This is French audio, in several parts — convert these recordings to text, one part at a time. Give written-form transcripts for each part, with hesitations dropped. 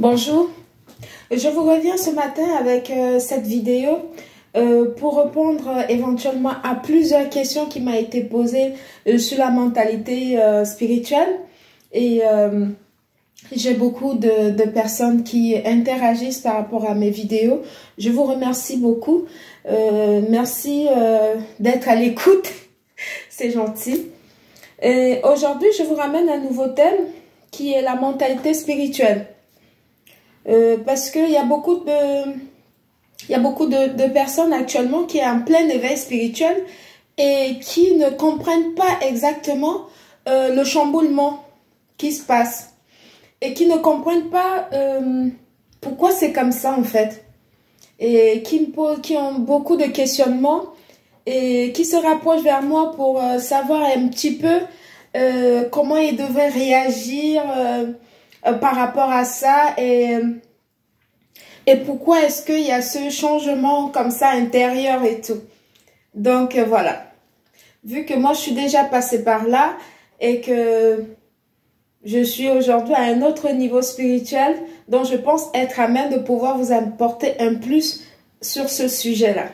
Bonjour, je vous reviens ce matin avec cette vidéo pour répondre éventuellement à plusieurs questions qui m'ont été posées sur la mentalité spirituelle et j'ai beaucoup de personnes qui interagissent par rapport à mes vidéos. Je vous remercie beaucoup. Merci d'être à l'écoute, c'est gentil. Et aujourd'hui, je vous ramène un nouveau thème qui est la mentalité spirituelle. Parce qu'il y a beaucoup de personnes actuellement qui sont en plein éveil spirituel et qui ne comprennent pas exactement le chamboulement qui se passe et qui ne comprennent pas pourquoi c'est comme ça en fait, et qui ont beaucoup de questionnements et qui se rapprochent vers moi pour savoir un petit peu comment ils devraient réagir par rapport à ça et pourquoi est-ce qu'il y a ce changement comme ça intérieur et tout. Donc voilà, vu que moi je suis déjà passée par là et que je suis aujourd'hui à un autre niveau spirituel, donc je pense être à même de pouvoir vous apporter un plus sur ce sujet-là.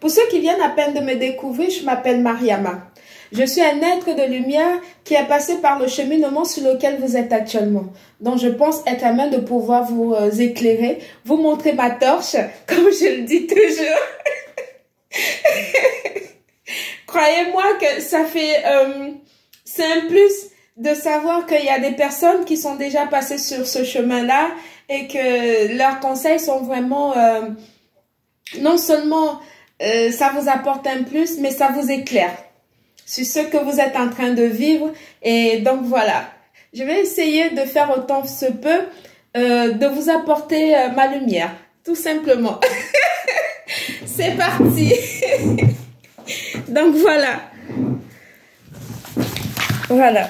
Pour ceux qui viennent à peine de me découvrir, je m'appelle Mariama. Je suis un être de lumière qui est passé par le cheminement sur lequel vous êtes actuellement. Donc, je pense être à même de pouvoir vous éclairer, vous montrer ma torche, comme je le dis toujours. Croyez-moi que ça fait... c'est un plus de savoir qu'il y a des personnes qui sont déjà passées sur ce chemin-là et que leurs conseils sont vraiment... non seulement ça vous apporte un plus, mais ça vous éclaire sur ce que vous êtes en train de vivre. Et donc voilà, je vais essayer de faire autant se peut de vous apporter ma lumière, tout simplement. C'est parti. Donc voilà. Voilà.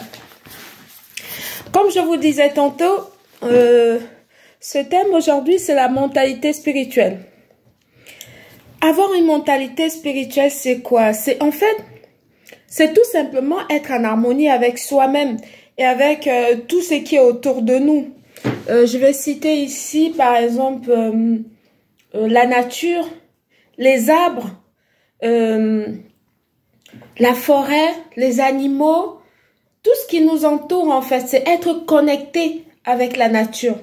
Comme je vous disais tantôt, ce thème aujourd'hui, c'est la mentalité spirituelle. Avoir une mentalité spirituelle, c'est quoi? C'est en fait... c'est tout simplement être en harmonie avec soi-même et avec tout ce qui est autour de nous. Je vais citer ici, par exemple, la nature, les arbres, la forêt, les animaux, tout ce qui nous entoure en fait, c'est être connecté avec la nature.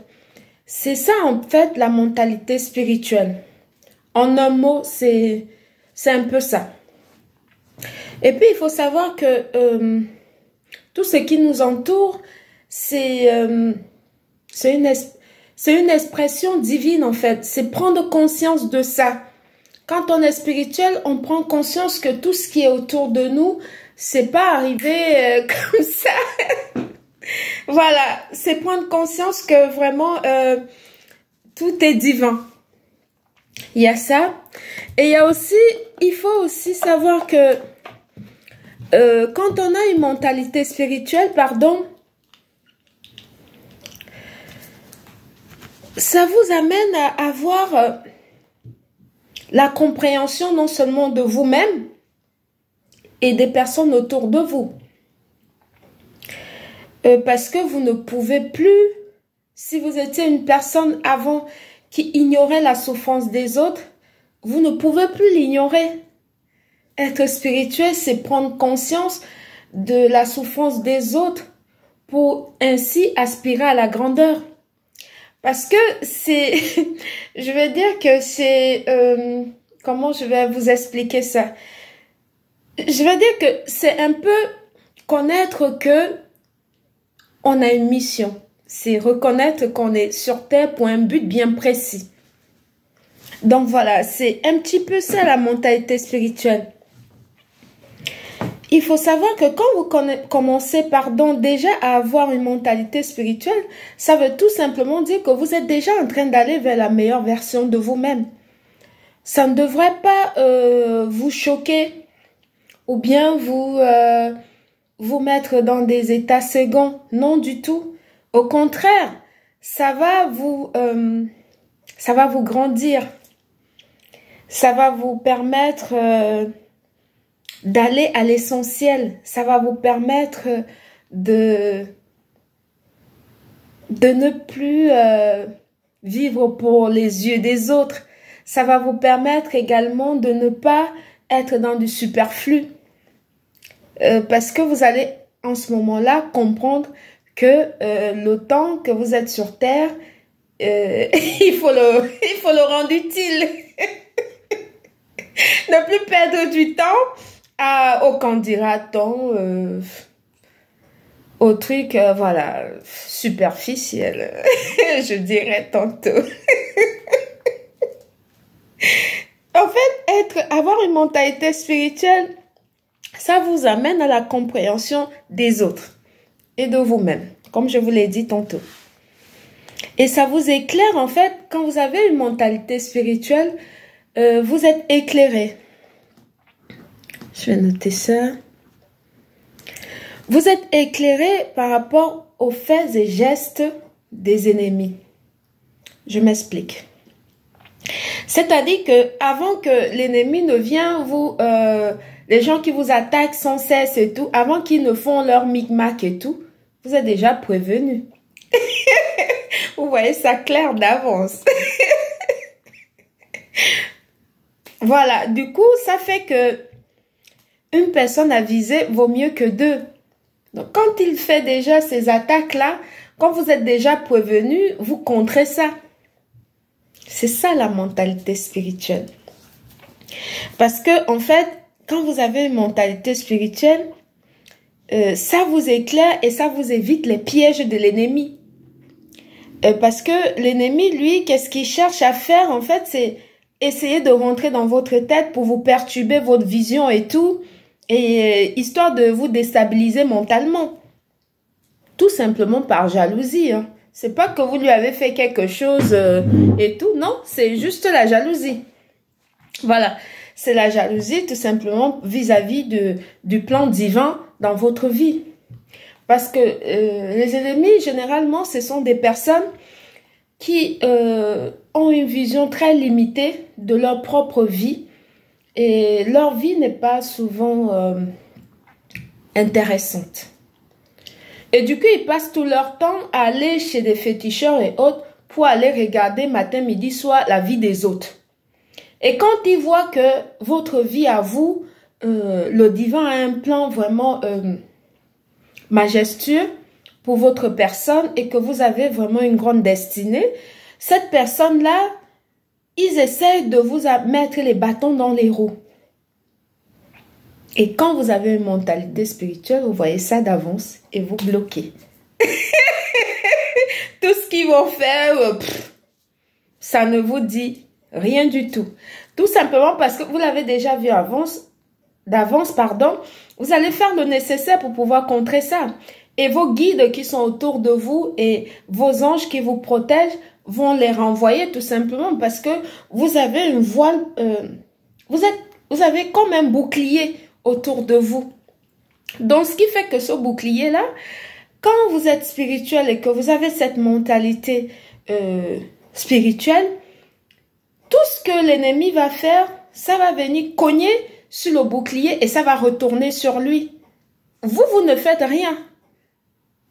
C'est ça en fait la mentalité spirituelle. En un mot, c'est un peu ça. Et puis, il faut savoir que tout ce qui nous entoure, c'est une expression divine, en fait. C'est prendre conscience de ça. Quand on est spirituel, on prend conscience que tout ce qui est autour de nous, c'est pas arrivé comme ça. Voilà, c'est prendre conscience que vraiment, tout est divin. Il y a ça. Et il y a aussi, il faut aussi savoir que quand on a une mentalité spirituelle, pardon, ça vous amène à avoir la compréhension non seulement de vous-même et des personnes autour de vous. Parce que vous ne pouvez plus, si vous étiez une personne avant qui ignorait la souffrance des autres, vous ne pouvez plus l'ignorer. Être spirituel, c'est prendre conscience de la souffrance des autres pour ainsi aspirer à la grandeur. Parce que c'est, je vais dire que c'est, comment je vais vous expliquer ça? Je vais dire que c'est un peu connaître que on a une mission. C'est reconnaître qu'on est sur Terre pour un but bien précis. Donc voilà, c'est un petit peu ça la mentalité spirituelle. Il faut savoir que quand vous commencez, déjà à avoir une mentalité spirituelle, ça veut tout simplement dire que vous êtes déjà en train d'aller vers la meilleure version de vous-même. Ça ne devrait pas vous choquer ou bien vous mettre dans des états seconds. Non du tout. Au contraire, ça va vous grandir. Ça va vous permettre... d'aller à l'essentiel. Ça va vous permettre de ne plus vivre pour les yeux des autres. Ça va vous permettre également de ne pas être dans du superflu. Parce que vous allez en ce moment-là comprendre que le temps que vous êtes sur Terre, il faut le rendre utile. Ne plus perdre du temps au candidaton, au truc, voilà, superficiel, je dirais tantôt. En fait, avoir une mentalité spirituelle, ça vous amène à la compréhension des autres et de vous-même, comme je vous l'ai dit tantôt. Et ça vous éclaire, en fait, quand vous avez une mentalité spirituelle, vous êtes éclairé. Je vais noter ça. Vous êtes éclairé par rapport aux faits et gestes des ennemis. Je m'explique. C'est-à-dire que avant que l'ennemi ne vienne les gens qui vous attaquent sans cesse et tout, avant qu'ils ne font leur micmac et tout, vous êtes déjà prévenu. Vous voyez ça clair d'avance. Voilà, du coup, ça fait que une personne à viser vaut mieux que deux. Donc, quand il fait déjà ces attaques-là, quand vous êtes déjà prévenu, vous contrez ça. C'est ça la mentalité spirituelle. Parce que, en fait, quand vous avez une mentalité spirituelle, ça vous éclaire et ça vous évite les pièges de l'ennemi. Parce que l'ennemi, lui, qu'est-ce qu'il cherche à faire, en fait, c'est essayer de rentrer dans votre tête pour vous perturber votre vision et tout, et histoire de vous déstabiliser mentalement. Tout simplement par jalousie, hein. C'est pas que vous lui avez fait quelque chose et tout, non, c'est juste la jalousie. Voilà, c'est la jalousie tout simplement vis-à-vis du plan divin dans votre vie. Parce que les ennemis, généralement, ce sont des personnes qui ont une vision très limitée de leur propre vie. Et leur vie n'est pas souvent intéressante. Et du coup, ils passent tout leur temps à aller chez des féticheurs et autres pour aller regarder matin, midi, soir la vie des autres. Et quand ils voient que votre vie à vous, le divin a un plan vraiment majestueux pour votre personne et que vous avez vraiment une grande destinée, cette personne-là, ils essayent de vous mettre les bâtons dans les roues. Et quand vous avez une mentalité spirituelle, vous voyez ça d'avance et vous bloquez. Tout ce qu'ils vont faire, ça ne vous dit rien du tout. Tout simplement parce que vous l'avez déjà vu d'avance, vous allez faire le nécessaire pour pouvoir contrer ça. Et vos guides qui sont autour de vous et vos anges qui vous protègent vont les renvoyer tout simplement parce que vous avez une voile, vous avez comme un bouclier autour de vous. Donc, ce qui fait que ce bouclier-là, quand vous êtes spirituel et que vous avez cette mentalité spirituelle, tout ce que l'ennemi va faire, ça va venir cogner sur le bouclier et ça va retourner sur lui. Vous ne faites rien.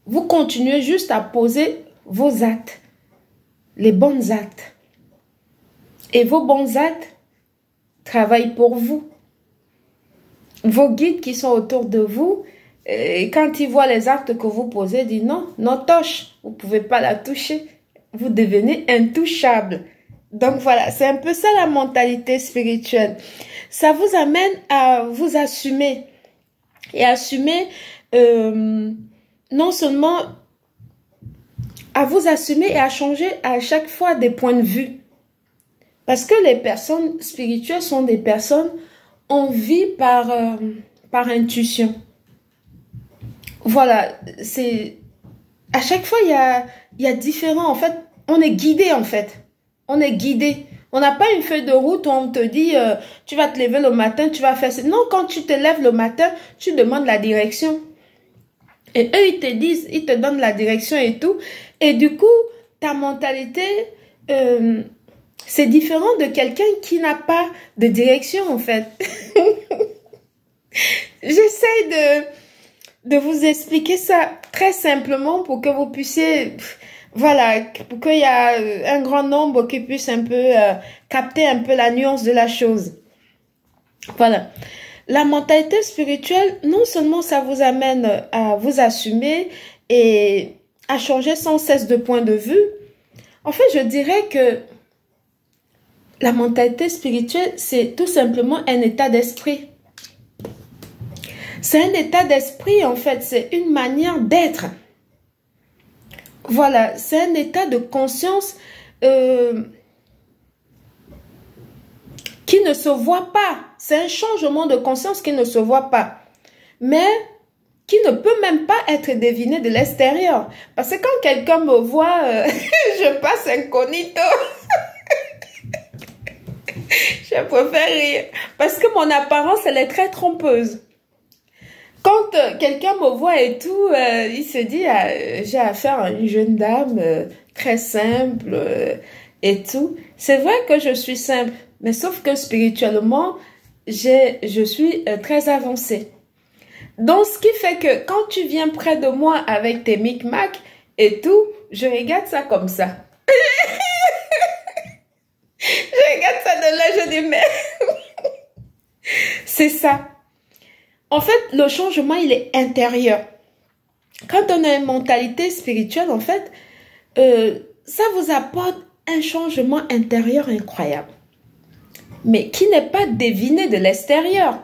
Vous continuez juste à poser vos actes, les bons actes. Et vos bons actes travaillent pour vous. Vos guides qui sont autour de vous, et quand ils voient les actes que vous posez, ils disent non, non touche, vous ne pouvez pas la toucher. Vous devenez intouchable. Donc voilà, c'est un peu ça la mentalité spirituelle. Ça vous amène à vous assumer. Et assumer, non seulement à vous assumer et à changer à chaque fois des points de vue. Parce que les personnes spirituelles sont des personnes, on vit par intuition. Voilà, c'est à chaque fois il y a différents, en fait, on est guidé en fait. On est guidé. On n'a pas une feuille de route où on te dit tu vas te lever le matin, tu vas faire ça. Non, quand tu te lèves le matin, tu demandes la direction. Et eux, ils te disent, ils te donnent la direction et tout. Et du coup, ta mentalité, c'est différent de quelqu'un qui n'a pas de direction, en fait. J'essaie de vous expliquer ça très simplement pour que vous puissiez, voilà, pour qu'il y ait un grand nombre qui puisse un peu capter un peu la nuance de la chose. Voilà. La mentalité spirituelle, non seulement ça vous amène à vous assumer et à changer sans cesse de point de vue. En fait, je dirais que la mentalité spirituelle, c'est tout simplement un état d'esprit. C'est un état d'esprit, en fait. C'est une manière d'être. Voilà, c'est un état de conscience qui ne se voit pas. C'est un changement de conscience qui ne se voit pas. Mais qui ne peut même pas être deviné de l'extérieur. Parce que quand quelqu'un me voit, je passe incognito. Je préfère rire. Parce que mon apparence, elle est très trompeuse. Quand quelqu'un me voit et tout, il se dit, j'ai affaire à une jeune dame très simple et tout. C'est vrai que je suis simple, mais sauf que spirituellement, je suis très avancée. Donc, ce qui fait que quand tu viens près de moi avec tes micmacs et tout, je regarde ça comme ça. Je regarde ça de là, je dis, mais... C'est ça. En fait, le changement, il est intérieur. Quand on a une mentalité spirituelle, en fait, ça vous apporte un changement intérieur incroyable. Mais qui n'est pas deviné de l'extérieur.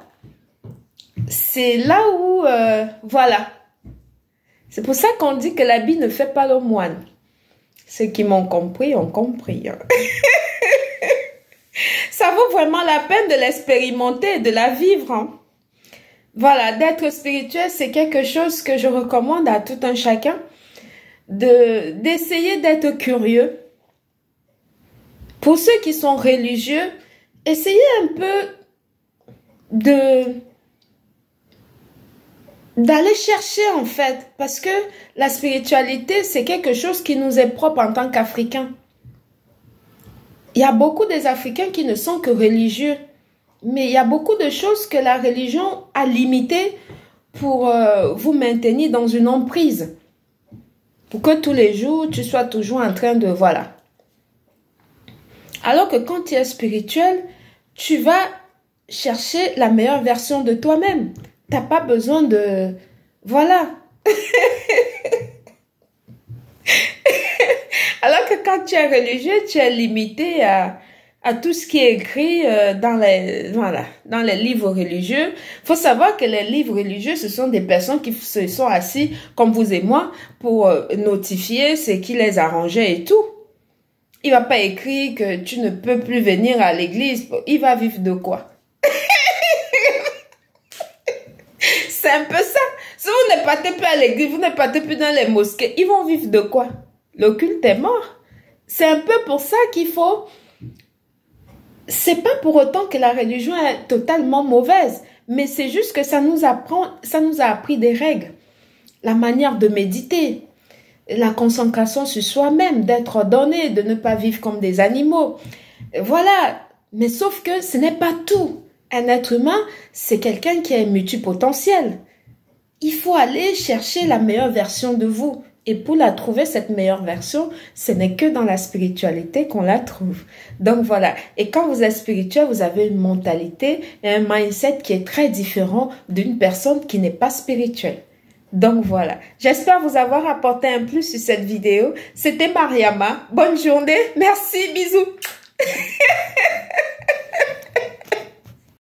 C'est là où, voilà. C'est pour ça qu'on dit que l'habit ne fait pas le moine. Ceux qui m'ont compris ont compris. Hein. Ça vaut vraiment la peine de l'expérimenter, de la vivre. Hein. Voilà, d'être spirituel, c'est quelque chose que je recommande à tout un chacun. D'essayer d'être curieux. Pour ceux qui sont religieux, essayez un peu d'aller chercher en fait, parce que la spiritualité, c'est quelque chose qui nous est propre en tant qu'Africains. Il y a beaucoup des Africains qui ne sont que religieux, mais il y a beaucoup de choses que la religion a limitées pour vous maintenir dans une emprise, pour que tous les jours, tu sois toujours en train de, voilà. Alors que quand tu es spirituel, tu vas chercher la meilleure version de toi-même. Tu n'as pas besoin de... Voilà. Alors que quand tu es religieux, tu es limité à tout ce qui est écrit dans les livres religieux. Il faut savoir que les livres religieux, ce sont des personnes qui se sont assis, comme vous et moi, pour notifier ce qui les arrangeait et tout. Il va pas écrire que tu ne peux plus venir à l'église. Il va vivre de quoi? C'est un peu ça. Si vous ne partez plus à l'église, vous ne partez plus dans les mosquées, ils vont vivre de quoi? Le culte est mort. C'est un peu pour ça qu'il faut... C'est pas pour autant que la religion est totalement mauvaise, mais c'est juste que ça nous a appris des règles. La manière de méditer, la concentration sur soi-même, d'être ordonné, de ne pas vivre comme des animaux. Voilà. Mais sauf que ce n'est pas tout. Un être humain, c'est quelqu'un qui est multipotentiel. Il faut aller chercher la meilleure version de vous. Et pour la trouver, cette meilleure version, ce n'est que dans la spiritualité qu'on la trouve. Donc voilà. Et quand vous êtes spirituel, vous avez une mentalité et un mindset qui est très différent d'une personne qui n'est pas spirituelle. Donc voilà. J'espère vous avoir apporté un plus sur cette vidéo. C'était Mariama. Bonne journée. Merci. Bisous.